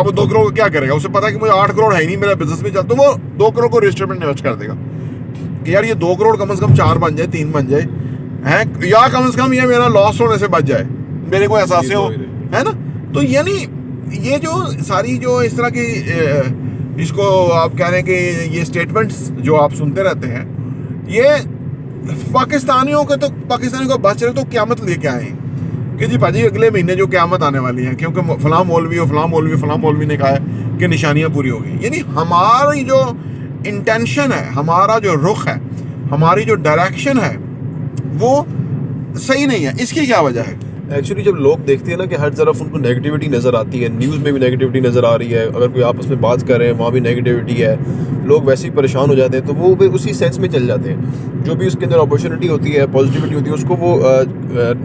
اب وہ 2 کروڑ کو کیا کرے گا؟ اسے پتا ہے کہ مجھے 8 کروڑ ہے ہی نہیں میرا بزنس میں چل، تو وہ 2 کروڑ کو رجسٹر میں انویسٹ کر دے گا کہ یار یہ 2 کروڑ کم از کم 4 بن جائے، 3 بن جائے ہیں، یا کم از کم یہ میرا لاس ہونے سے بچ جائے، میرے کو احساس ہو، ہے نا. تو یعنی یہ جو ساری جو اس طرح کی اس کو آپ کہہ رہے ہیں کہ یہ اسٹیٹمنٹس جو آپ سنتے رہتے ہیں، یہ پاکستانیوں کو بچ رہے تو قیامت لے کے آئیں کہ جی بھاجی اگلے مہینے جو قیامت آنے والی ہے کیونکہ فلاں مولوی نے کہا ہے کہ نشانیاں پوری ہو گئی. یعنی ہماری جو انٹینشن ہے، ہمارا جو رخ ہے، ہماری جو ڈائریکشن ہے وہ صحیح نہیں ہے. اس کی کیا وجہ ہے؟ ایکچولی جب لوگ دیکھتے ہیں نا کہ ہر طرف ان کو نیگیٹیوٹی نظر آتی ہے، نیوز میں بھی نیگیٹیوٹی نظر آ رہی ہے، اگر کوئی آپس میں بات کر رہے ہیں وہاں بھی نیگیٹیوٹی ہے، لوگ ویسے ہی پریشان ہو جاتے ہیں، تو وہ بھی اسی سینس میں چل جاتے ہیں. جو بھی اس کے اندر اپرچونیٹی ہوتی ہے، پازیٹیوٹی ہوتی ہے،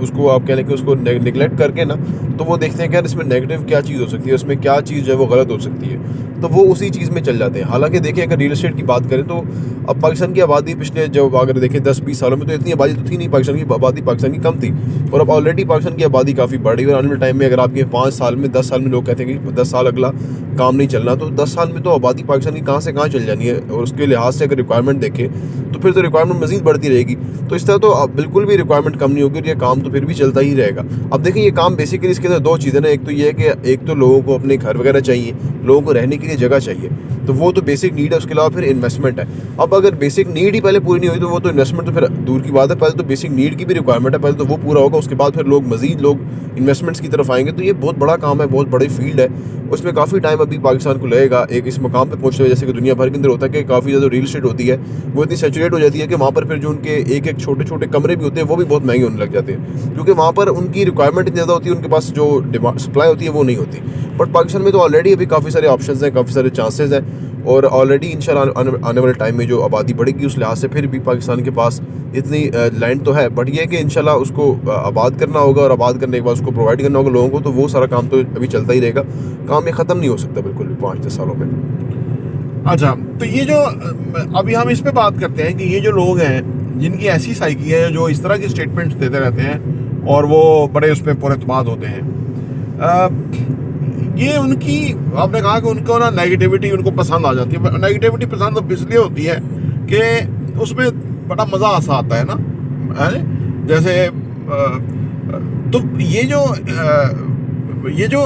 اس کو آپ کہہ لیں کہ اس کو نگلیکٹ کر کے نا، تو وہ دیکھتے ہیں کہ یار اس میں نیگیٹیو کیا چیز ہو سکتی ہے، اس میں کیا چیز جو ہے وہ غلط ہو سکتی ہے، تو وہ اسی چیز میں چل جاتے ہیں. حالانکہ دیکھیں اگر ریل اسٹیٹ کی بات کریں تو اب پاکستان کی آبادی پچھلے جب اگر دیکھیں 10-20 سالوں میں تو اتنی آبادی تو تھی نہیں، پاکستان کی آبادی پاکستان کی کم تھی، اور اب آلریڈی پاکستان کی آبادی کافی بڑھ رہی ہے. اور آنے والے ٹائم میں اگر آپ کے 5 سال میں 10 سال میں لوگ کہتے ہیں کہ 10 سال اگلا کام نہیں چلنا، تو 10 سال میں تو آبادی پاکستان کی کہاں سے کہاں چل جانی ہے. اور اس کے لحاظ سے اگر ریکوائرمنٹ دیکھیں تو پھر تو ریکوائرمنٹ مزید بڑھتی رہے گی. تو اس طرح تو بالکل بھی ریکوائرمنٹ کم نہیں ہوگی اور یہ کام تو پھر بھی چلتا ہی رہے گا. اب دیکھیں یہ کام بیسیکلی اس کے اندر 2 چیزیں نا، ایک تو یہ ہے کہ ایک تو لوگوں کو اپنے گھر وغیرہ چاہیے، لوگوں کو رہنے کے لیے جگہ چاہیے، تو وہ تو بیسک نیڈ ہے. اس کے علاوہ پھر انویسٹمنٹ ہے. اب اگر بیسک نیڈ ہی پہلے پوری نہیں ہوئی تو وہ تو انویسٹمنٹ تو پھر دور کی بات ہے. پہلے تو بیسک نیڈ کی بھی ریکوائرمنٹ ہے، پہلے تو وہ پورا ہوگا، اس کے بعد پھر مزید لوگ انویسٹمنٹس کی طرف آئیں گے. تو یہ بہت بڑا کام ہے، بہت بڑی فیلڈ ہے، اس میں کافی ٹائم ابھی پاکستان کو لگے گا ایک اس مقام پہ پہنچتے ہوئے. جیسے کہ دنیا بھر کے اندر ہوتا ہے کہ کافی زیادہ ریل اسٹیٹ ہوتی ہے، وہ اتنی سیچوریٹ ہو جاتی ہے کہ وہاں پر پھر جو ان کے ایک چھوٹے کمرے بھی ہوتے ہیں وہ بھی بہت مہنگے ہونے لگ جاتے ہیں، کیونکہ وہاں پر ان کی ریکوائرمنٹ اتنی زیادہ ہوتی ہے، ان کے پاس جو سپلائی ہوتی ہے وہ نہیں ہوتی. بٹ پاکستان میں تو آلریڈی ابھی کافی سارے آپشنز ہیں، کافی سارے چانسز ہیں، اور آلریڈی انشاءاللہ آنے والے ٹائم میں جو آبادی بڑھے گی اس لحاظ سے پھر بھی پاکستان کے پاس اتنی لینڈ تو ہے. بٹ یہ ہے کہ انشاءاللہ اس کو آباد کرنا ہوگا، اور آباد کرنے کے بعد اس کو پرووائڈ کرنا ہوگا لوگوں کو. تو وہ سارا کام تو ابھی چلتا ہی رہے گا، کام یہ ختم نہیں ہو سکتا بالکل بھی 5-10 سالوں میں. اچھا، تو یہ جو ابھی ہم اس پہ بات کرتے ہیں کہ یہ جو لوگ ہیں جن کی ایسی سائیکی ہے، جو اس طرح کی اسٹیٹمنٹس دیتے رہتے ہیں اور وہ بڑے اس پہ پر اعتماد ہوتے ہیں، یہ ان کی آپ نے کہا کہ ان کو نا نیگیٹیوٹی ان کو پسند آ جاتی ہے. نیگیٹیوٹی پسند اس لیے ہوتی ہے کہ اس میں بڑا مزہ آتا ہے نا، جیسے تو یہ جو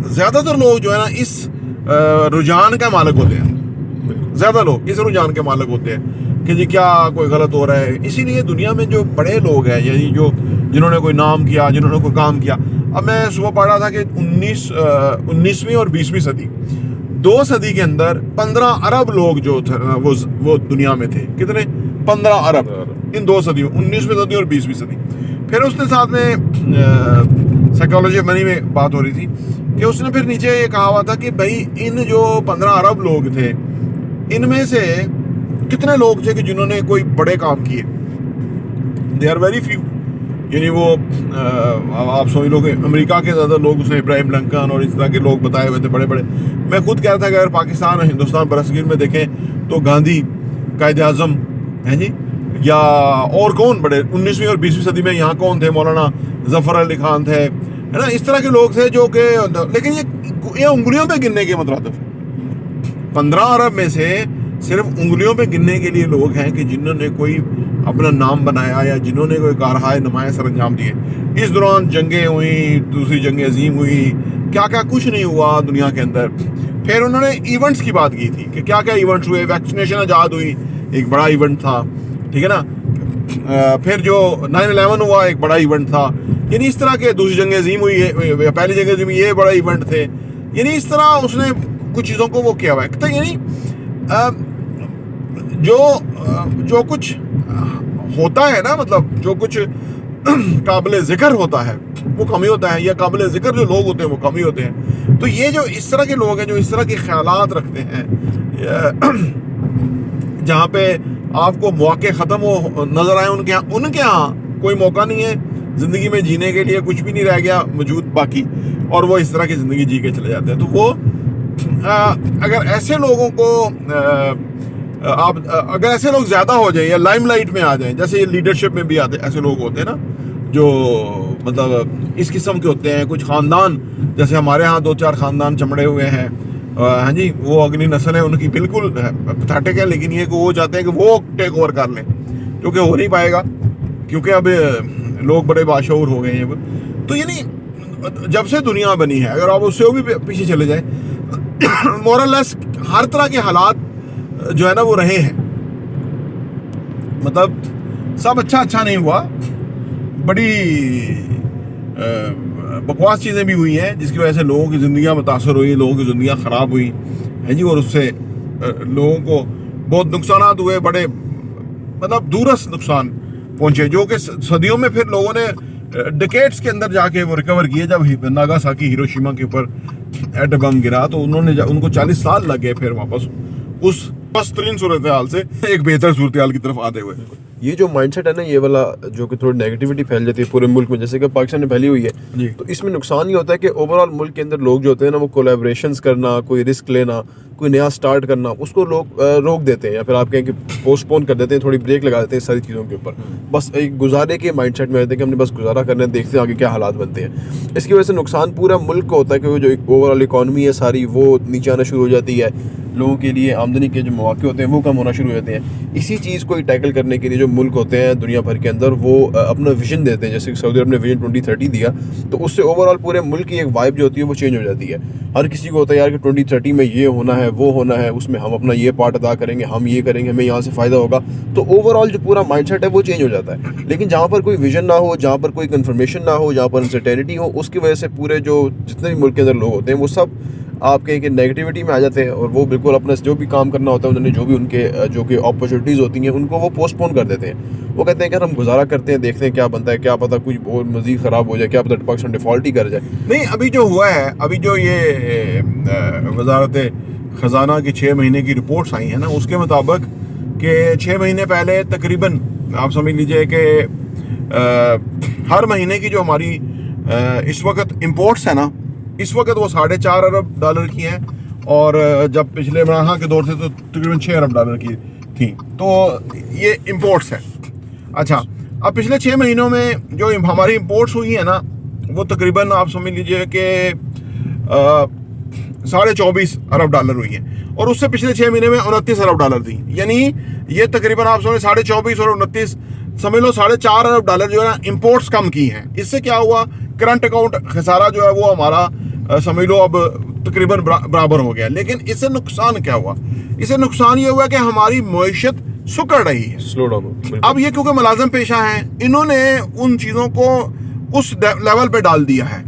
زیادہ تر لوگ جو ہے نا اس رجحان کا مالک ہوتے ہیں، زیادہ لوگ اس رجحان کے مالک ہوتے ہیں کہ جی کیا کوئی غلط ہو رہا ہے. اسی لیے دنیا میں جو بڑے لوگ ہیں، یعنی جنہوں نے کوئی نام کیا، جنہوں نے کوئی کام کیا. اب میں صبح پڑھ رہا تھا کہ 19ویں اور 20ویں صدی، 2 صدی کے اندر 15 ارب لوگ جو تھے وہ دنیا میں تھے. کتنے؟ 15 ارب ان 2 صدیوں، 19ویں صدی اور 20ویں صدی. پھر اس کے ساتھ میں سائیکالوجی آف منی میں بات ہو رہی تھی کہ اس نے پھر نیچے یہ کہا ہوا تھا کہ بھائی ان جو 15 ارب لوگ تھے، ان میں سے کتنے لوگ تھے کہ جنہوں نے کوئی بڑے کام کیے؟ They are very few. یعنی وہ آپ سمجھ لو کہ امریکہ کے زیادہ لوگ اس نے ابراہیم لنکن اور اس طرح کے لوگ بتائے ہوئے تھے بڑے بڑے. میں خود کہہ رہا تھا کہ اگر پاکستان اور ہندوستان برصغیر میں دیکھیں تو گاندھی، قائد اعظم ہیں جی، یا اور کون بڑے 19ویں اور 20ویں صدی میں یہاں کون تھے؟ مولانا ظفر علی خان تھے، ہے نا. اس طرح کے لوگ تھے جو کہ، لیکن یہ انگلیوں پہ گننے کے مترادف ہے. 15 ارب میں سے صرف انگلیوں پہ گننے کے لیے لوگ ہیں کہ جنہوں نے کوئی اپنا نام بنایا یا جنہوں نے کوئی کارہائے نمایاں سر انجام دیے. اس دوران جنگیں ہوئیں، دوسری جنگ عظیم ہوئی، کیا کیا کچھ نہیں ہوا دنیا کے اندر. پھر انہوں نے ایونٹس کی بات کی تھی کہ کیا کیا ایونٹس ہوئے. ویکسینیشن ایجاد ہوئی، ایک بڑا ایونٹ تھا، ٹھیک ہے نا. پھر جو 9/11 ہوا، ایک بڑا ایونٹ تھا. یعنی اس طرح کے دوسری جنگ عظیم ہوئی ہے، پہلی جنگ عظیم، یہ بڑا ایونٹ تھے. یعنی اس طرح اس نے کچھ چیزوں کو وہ کیا ہوا ہے. تو یعنی جو کچھ ہوتا ہے نا، مطلب جو کچھ قابل ذکر ہوتا ہے وہ کم ہی ہوتا ہے، یا قابل ذکر جو لوگ ہوتے ہیں وہ کم ہی ہوتے ہیں. تو یہ جو اس طرح کے لوگ ہیں جو اس طرح کے خیالات رکھتے ہیں، جہاں پہ آپ کو مواقع ختم ہو نظر آئے، ان کے ہاں کوئی موقع نہیں ہے زندگی میں جینے کے لیے، کچھ بھی نہیں رہ گیا موجود باقی، اور وہ اس طرح کی زندگی جی کے چلے جاتے ہیں. تو وہ اگر ایسے لوگوں کو اگر ایسے لوگ زیادہ ہو جائیں یا لائم لائٹ میں آ جائیں، جیسے یہ لیڈرشپ میں بھی آتے ایسے لوگ ہوتے ہیں نا، جو مطلب اس قسم کے ہوتے ہیں. کچھ خاندان جیسے ہمارے ہاں 2-4 خاندان چمڑے ہوئے ہیں, ہاں جی, وہ اگلی نسل ہے ان کی بالکل پتھاٹک ہے, لیکن یہ کہ وہ چاہتے ہیں کہ وہ ٹیک اوور کر لیں, جو کہ ہو نہیں پائے گا کیونکہ اب لوگ بڑے باشعور ہو گئے ہیں. تو یعنی جب سے دنیا بنی ہے, اگر آپ اس سے بھی پیچھے چلے جائیں, مورلیس ہر طرح کے حالات جو ہے نا وہ رہے ہیں. مطلب سب اچھا نہیں ہوا, بڑی بکواس چیزیں بھی ہوئی ہیں جس کی وجہ سے لوگوں کی زندگیاں متاثر ہوئی, لوگوں کی زندگیاں خراب ہوئی ہیں جی, اور اس سے لوگوں کو بہت نقصانات ہوئے, بڑے مطلب دورس نقصان پہنچے, جو کہ صدیوں میں پھر لوگوں نے ڈیکیڈز کے اندر جا کے وہ ریکور کیے. جب ناگاساکی ہیروشیما کے اوپر ایٹم بم گرا تو ان کو 40 سال لگ گئے پھر واپس اس پست ترین صورتحال سے ایک بہتر صورتحال کی طرف آتے ہوئے. یہ جو مائنڈ سیٹ ہے نا, یہ والا جو کہ تھوڑی نیگیٹیوٹی پھیل جاتی ہے پورے ملک میں, جیسے کہ پاکستان میں پھیلی ہوئی ہے جی, تو اس میں نقصان یہ ہوتا ہے کہ اوور آل ملک کے اندر لوگ جو ہوتے ہیں نا, وہ کولیبریشنز کرنا, کوئی رسک لینا, کوئی نیا سٹارٹ کرنا, اس کو لوگ روک دیتے ہیں, یا پھر آپ کہیں کہ پوسٹ پون کر دیتے ہیں, تھوڑی بریک لگا دیتے ہیں ساری چیزوں کے اوپر. بس ایک گزارے کے مائنڈ سیٹ میں رہتے ہیں کہ ہم نے بس گزارا کرنا ہے, دیکھتے ہیں آگے کیا حالات بنتے ہیں. اس کی وجہ سے نقصان پورا ملک کو ہوتا ہے کہ وہ جو اوور آل اکانومی ہے ساری وہ نیچے آنا شروع ہو جاتی ہے, لوگوں کے لیے آمدنی کے جو مواقع ہوتے ہیں وہ کم ہونا شروع ہو جاتے ہیں. اسی چیز کو ٹیکل کرنے کے لیے جو ملک ہوتے ہیں دنیا بھر کے اندر, وہ اپنا ویژن دیتے ہیں. جیسے کہ سعودی عرب نے ویژن 2030 دیا, تو اس سے اوور آل پورے ملک کی ایک وائب جو ہوتی ہے وہ چینج ہو جاتی ہے. ہر کسی کو ہوتا ہے یار کہ 2030 میں یہ ہونا ہے, وہ ہونا ہے, اس میں ہم اپنا یہ پارٹ ادا کریں گے, ہم یہ کریں گے, ہمیں یہاں سے فائدہ ہوگا. تو اوور آل جو پورا مائنڈ سیٹ ہے وہ چینج ہو جاتا ہے. لیکن جہاں پر کوئی ویژن نہ ہو, جہاں پر کوئی کنفرمیشن نہ ہو, جہاں پر انسرٹینٹی ہو, اس کی وجہ سے پورے جو جتنے بھی ملک کے اندر لوگ ہوتے ہیں وہ سب آپ کہیں کہ نیگیٹیوٹی میں آ جاتے ہیں, اور وہ بالکل اپنا جو بھی کام کرنا ہوتا ہے انہوں نے جو بھی ان کے جو کہ اپرچونیٹیز ہوتی ہیں ان کو وہ پوسٹ پون کر دیتے ہیں. وہ کہتے ہیں کہ ہم گزارا کرتے ہیں, دیکھتے ہیں کیا بنتا ہے, کیا پتہ کچھ اور مزید خراب ہو جائے, کیا پتہ پاکستان ڈیفالٹ ہی کر جائے. نہیں, ابھی جو ہوا ہے, ابھی جو یہ وزارت خزانہ کی 6 مہینے کی رپورٹس آئی ہیں نا, اس کے مطابق کہ 6 مہینے پہلے تقریباً آپ سمجھ لیجئے کہ ہر مہینے کی جو ہماری اس وقت امپورٹس ہیں نا, اس وقت وہ 4.5 ارب ڈالر کی ہیں, اور جب پچھلے عمران خان کے دور سے تو تقریباً 6 ارب ڈالر کی تھیں. تو یہ امپورٹس ہیں. اچھا, اب پچھلے 6 مہینوں میں جو ہماری امپورٹس ہوئی ہیں نا, وہ تقریباً آپ سمجھ لیجئے کہ 24.5 ارب ڈالر ہوئی ہیں, اور اس سے پچھلے 6 مہینے میں 29 ارب ڈالر تھی. یعنی یہ تقریباً آپ سمجھیں 24.5 اور 29 سمجھ لو 4.5 ارب ڈالر جو ہے نا امپورٹس کم کی ہیں. اس سے کیا ہوا, کرنٹ اکاؤنٹ خسارہ جو ہے وہ ہمارا سمجھ لو اب تقریباً برابر ہو گیا. لیکن اس سے نقصان کیا ہوا, اس سے نقصان یہ ہوا کہ ہماری معیشت سکڑ رہی ہے, سلو ڈاؤن. اب یہ کیونکہ ملازم پیشہ ہیں, انہوں نے ان چیزوں کو اس لیول پہ ڈال دیا ہے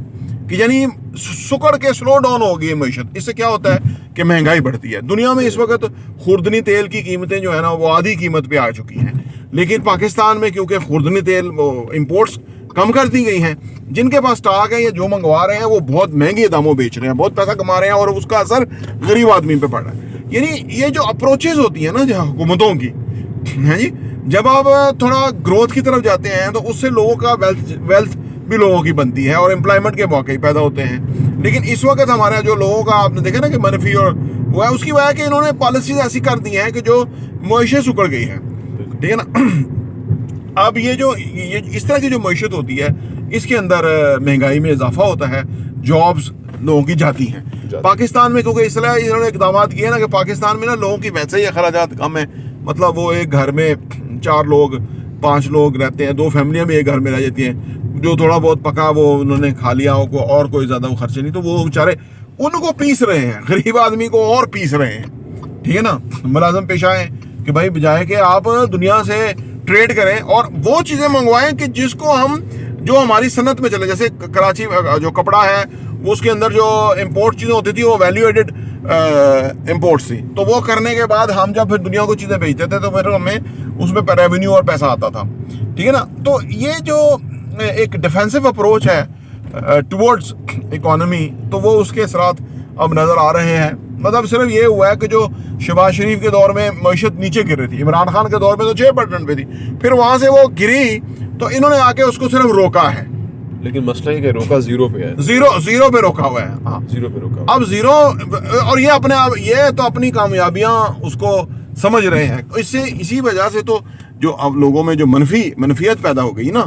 کہ یعنی سکڑ کے سلو ڈاؤن ہو گئی معیشت. اس سے کیا ہوتا ہے کہ مہنگائی بڑھتی ہے. دنیا میں اس وقت خوردنی تیل کی قیمتیں جو ہے نا وہ آدھی قیمت پہ آ چکی ہیں, لیکن پاکستان میں کیونکہ خوردنی تیل امپورٹس کم کر دی گئی ہیں, جن کے پاس اسٹاک ہے یا جو منگوا رہے ہیں وہ بہت مہنگے داموں بیچ رہے ہیں, بہت پیسہ کما رہے ہیں, اور اس کا اثر غریب آدمی پہ پڑ رہا ہے. یعنی یہ جو اپروچز ہوتی ہیں نا جو حکومتوں کی ہیں جی, جب آپ تھوڑا گروتھ کی طرف جاتے ہیں تو اس سے لوگوں کا ویلتھ بھی لوگوں کی بنتی ہے, اور امپلائمنٹ کے موقع پیدا ہوتے ہیں. لیکن اس وقت ہمارے جو لوگوں کا آپ نے دیکھا نا کہ منفی اور وہ ہے, اس کی وجہ کہ انہوں نے پالیسیز ایسی کر دی ہیں کہ جو معیشت سکڑ گئی ہے. ٹھیک ہے نا. اب یہ جو اس طرح کی جو معیشت ہوتی ہے, اس کے اندر مہنگائی میں اضافہ ہوتا ہے, جابز لوگوں کی جاتی ہیں. پاکستان میں کیونکہ اس لیے انہوں نے اقدامات کیے نا کہ پاکستان میں نا لوگوں کی ویسے ہی اخراجات کم ہیں. مطلب وہ ایک گھر میں 4 لوگ 5 لوگ رہتے ہیں, 2 فیملیاں بھی ایک گھر میں رہ جاتی ہیں. جو تھوڑا بہت پکا وہ انہوں نے کھا لیا, اور کوئی زیادہ وہ خرچے نہیں, تو وہ بیچارے ان کو پیس رہے ہیں, غریب آدمی کو اور پیس رہے ہیں. ٹھیک ہے نا. ملازم پیشہ ہیں کہ بھائی بجائے کہ آپ دنیا سے ٹریڈ کریں اور وہ چیزیں منگوائیں کہ جس کو ہم جو ہماری صنعت میں چلے. جیسے کراچی جو کپڑا ہے وہ اس کے اندر جو امپورٹ چیزیں ہوتی تھی وہ ویلیو ایڈڈ امپورٹس تھی, تو وہ کرنے کے بعد ہم جب پھر دنیا کو چیزیں بیچتے تھے تو پھر ہمیں اس میں ریونیو اور پیسہ آتا تھا. ٹھیک ہے نا. تو یہ جو ایک ڈیفینسو اپروچ ہے ٹورڈز اکانومی, تو وہ اس کے اثرات اب نظر آ رہے ہیں. مطلب صرف یہ ہوا ہے کہ جو شہباز شریف کے دور میں معیشت نیچے گر رہی تھی, عمران خان کے دور میں تو 6% پہ تھی, پھر وہاں سے وہ گری تو انہوں نے آ کے اس کو صرف روکا ہے. لیکن مسئلہ یہ کہ روکا 0 پہ ہے, 0 پہ روکا ہوا ہے. ہاں 0 پہ روکا. اب 0, اور یہ اپنے آپ یہ تو اپنی کامیابیاں اس کو سمجھ رہے ہیں. اس سے اسی وجہ سے تو جو اب لوگوں میں جو منفیت پیدا ہو گئی نا,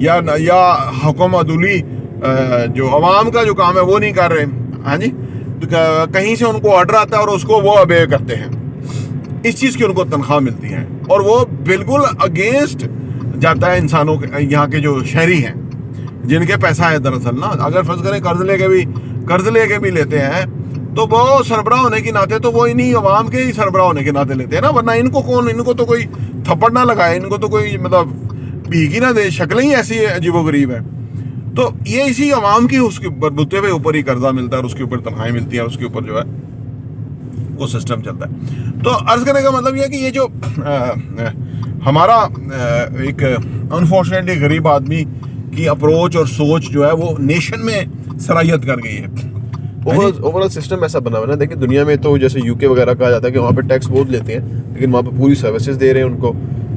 یا حکم عدولی جو عوام کا جو کام ہے وہ نہیں کر رہے. ہاں جی, کہیں سے ان کو آرڈر آتا ہے اور اس کو وہ obey کرتے ہیں, اس چیز کی ان کو تنخواہ ملتی ہے, اور وہ بالکل اگینسٹ جاتا ہے انسانوں کے, یہاں کے جو شہری ہیں جن کے پیسہ ہے دراصل نا. اگر فرض کریں قرض لے کے بھی لیتے ہیں تو وہ سربراہ ہونے کے ناطے تو وہ انہی عوام کے ہی سربراہ ہونے کے ناطے لیتے ہیں نا, ورنہ ان کو تو کوئی تھپڑ نہ لگائے, ان کو تو کوئی مطلب بھیگی نہ دے, شکلیں ہی ایسی عجیب و غریب ہیں. تو یہ اسی عوام کی اس کے بلبوتے پہ اوپر ہی قرضہ ملتا ہے اور اس کے اوپر تنخواہیں ملتی ہیں اور اس کے اوپر جو ہے وہ سسٹم چلتا ہے. تو عرض کرنے کا مطلب یہ ہے کہ یہ جو ہمارا ایک انفارچونیٹلی غریب آدمی کی اپروچ اور سوچ جو ہے وہ نیشن میں سرایت کر گئی ہے. اوورال سسٹم ایسا بنا ہوا ہے نا. دیکھیں دنیا میں تو جیسے یو کے وغیرہ کہا جاتا ہے کہ وہاں پہ ٹیکس بہت لیتے ہیں, لیکن وہاں پہ پوری سروسز دے رہے ہیں ان کو.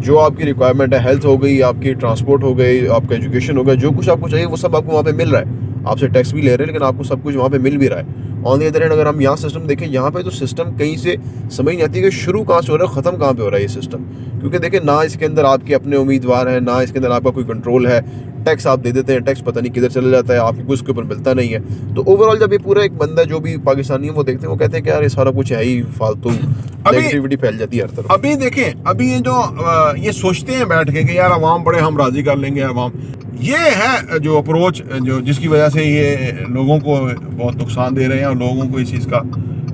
جو آپ کی ریکوائرمنٹ ہے, ہیلتھ ہو گئی, آپ کی ٹرانسپورٹ ہو گئی, آپ کا ایجوکیشن ہو گیا, جو کچھ آپ کو چاہیے وہ سب آپ کو وہاں پہ مل رہا ہے. آپ سے ٹیکس بھی لے رہے ہیں لیکن آپ کو سب کچھ وہاں پہ مل بھی رہا ہے. آن دی ادر ہینڈ اگر ہم یہاں سسٹم دیکھیں, یہاں پہ تو سسٹم کہیں سے سمجھ نہیں آتی کہ شروع کہاں سے ہو رہا ہے, ختم کہاں پہ ہو رہا ہے یہ سسٹم. کیونکہ دیکھیں نہ اس کے اندر آپ کے اپنے امیدوار ہیں, نہ اس کے اندر آپ کا کوئی کنٹرول ہے. ٹیکس آپ دے دیتے ہیں, ٹیکس پتہ نہیں کدھر چلا جاتا ہے, آپ کو اس کے اوپر ملتا نہیں ہے. تو اوور آل جب یہ پورا ایک بندہ جو بھی پاکستانی ہے وہ دیکھتے ہیں, وہ کہتے ہیں کہ یار یہ سارا کچھ ہے ہی فالتو, نیگیٹیوٹی پھیل جاتی ہے ہر طرف. ابھی دیکھیں, ابھی یہ جو یہ سوچتے ہیں بیٹھ کے کہ یار عوام بڑے ہم راضی کر لیں گے عوام, یہ ہے جو اپروچ جو جس کی وجہ سے یہ لوگوں کو بہت نقصان دے رہے ہیں, اور لوگوں کو اس چیز کا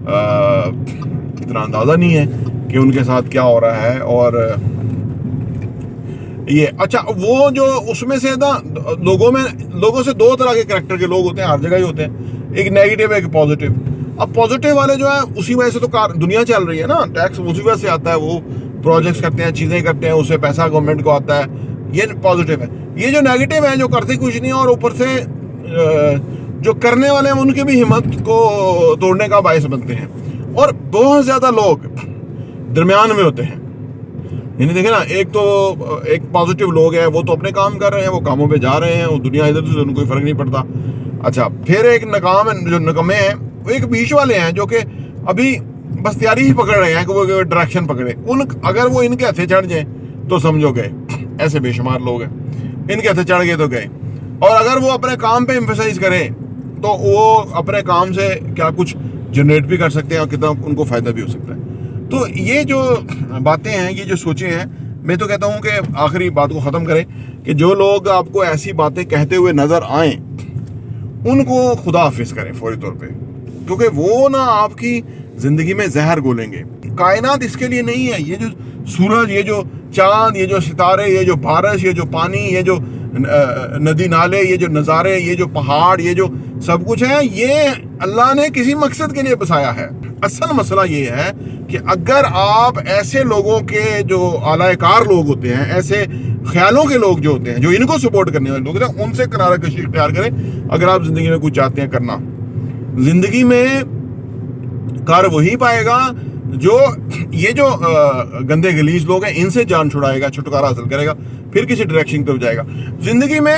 اتنا اندازہ نہیں ہے کہ ان کے ساتھ کیا ہو رہا ہے. اور یہ اچھا وہ جو اس میں سے نا لوگوں سے دو طرح کے کریکٹر کے لوگ ہوتے ہیں, ہر جگہ ہی ہوتے ہیں, ایک نیگیٹو ایک پازیٹیو. اب پازیٹیو والے جو ہیں اسی وجہ سے تو دنیا چل رہی ہے نا, ٹیکس اسی وجہ سے آتا ہے, وہ پروجیکٹس کرتے ہیں, چیزیں کرتے ہیں, اس سے پیسہ گورنمنٹ کو آتا ہے, یہ پازیٹیو ہے. یہ جو نیگیٹو ہیں جو کرتے کچھ نہیں اور اوپر سے جو کرنے والے ہیں ان کی بھی ہمت کو توڑنے کا باعث بنتے ہیں. اور بہت زیادہ لوگ درمیان میں ہوتے ہیں. یعنی دیکھیں نا, ایک پازیٹیو لوگ ہیں, وہ تو اپنے کام کر رہے ہیں, وہ کاموں پہ جا رہے ہیں, وہ دنیا ادھر سے ان کو کوئی فرق نہیں پڑتا. اچھا پھر ایک جو نکمے ہیں وہ ایک بیچ والے ہیں جو کہ ابھی بس تیاری ہی پکڑ رہے ہیں کہ وہ ڈائریکشن پکڑے. اگر وہ ان کے ہتھے چڑھ جائیں تو سمجھو گئے. ایسے بے شمار لوگ ہیں, ان کے ہتھے چڑھ گئے تو گئے. اور اگر وہ اپنے کام پہ ایمفیسائز کریں تو وہ اپنے کام سے کیا کچھ جنریٹ بھی کر سکتے ہیں اور کتنا ان کو فائدہ بھی ہو سکتا ہے. تو یہ جو باتیں ہیں, یہ جو سوچیں ہیں, میں تو کہتا ہوں کہ آخری بات کو ختم کریں کہ جو لوگ آپ کو ایسی باتیں کہتے ہوئے نظر آئیں ان کو خدا حافظ کریں فوری طور پہ, کیونکہ وہ نا آپ کی زندگی میں زہر گھولیں گے. کائنات اس کے لیے نہیں ہے. یہ جو سورج, یہ جو چاند, یہ جو ستارے, یہ جو بارش, یہ جو پانی, یہ جو ندی نالے, یہ جو نظارے, یہ جو پہاڑ, یہ جو سب کچھ ہے, یہ اللہ نے کسی مقصد کے لیے بسایا ہے. اصل مسئلہ یہ ہے کہ اگر آپ ایسے لوگوں کے جو اعلی کار لوگ ہوتے ہیں, ایسے خیالوں کے لوگ جو ہوتے ہیں, جو ان کو سپورٹ کرنے والے لوگ ہیں, ان سے کنارہ کشی اختیار کریں اگر آپ زندگی میں کچھ چاہتے ہیں کرنا. زندگی میں کار وہی پائے گا جو یہ جو گندے گلیج لوگ ہیں ان سے جان چھڑائے گا, چھٹکارا حاصل کرے گا, پھر کسی ڈائریکشن پہ جائے گا. زندگی میں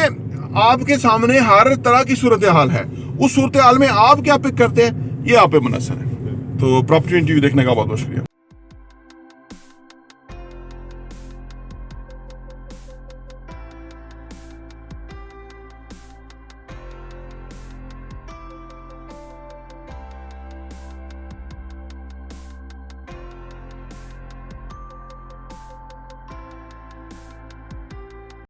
آپ کے سامنے ہر طرح کی صورتحال ہے, اس صورتحال میں آپ کیا پک کرتے ہیں یہ آپ پہ منحصر ہے. تو پراپرٹی انٹرویو دیکھنے کا بہت بہت شکریہ.